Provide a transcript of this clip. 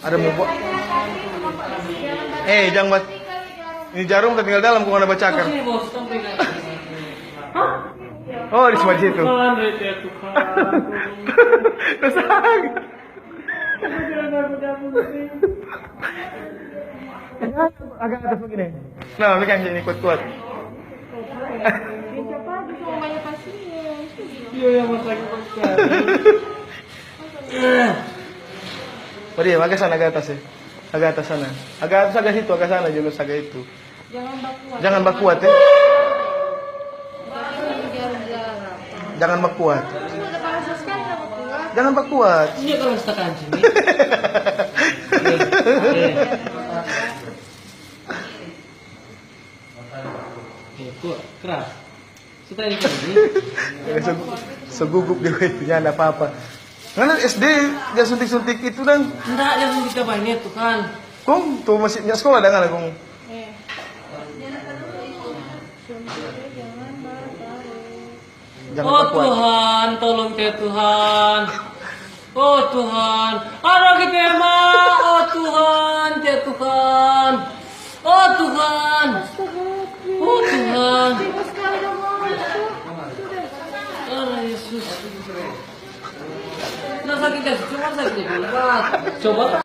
Ada mau buat. Jangan buat. Ini jarum tinggal dalam, kok ada bacakan. Sini bos, kamu pegang. Oh, di sebelah situ. Tuhan, ya Tuhan. Kesang. Agak atas begini. Nah, pegang sini kuat-kuat. Iya, yang masak masak. Beri, agak sana, agak atas ya. Agak atas sana. Agak atas, agak situ, agak sana julus, agak itu. Jangan bakuat ya. Jangan bakuat. Jangan bakuat. Ini kalau setakan sini. Kok keras. Setelah ini kan ini. Segugup dia itu, ya ada apa-apa. Karena SD dia suntik-suntik itu dan. Enggak, yang kita banyak tuh kan. Kong tuh masih sekolah dengan kong. Jangan Oh bakuat. Tuhan, tolong ya Tuhan. Oh Tuhan, ada kita mah. Oh Tuhan, ya Tuhan. Oh Tuhan. Oh Tuhan. Oh Yesus. Nah sakit ya, cuma sakit. Coba.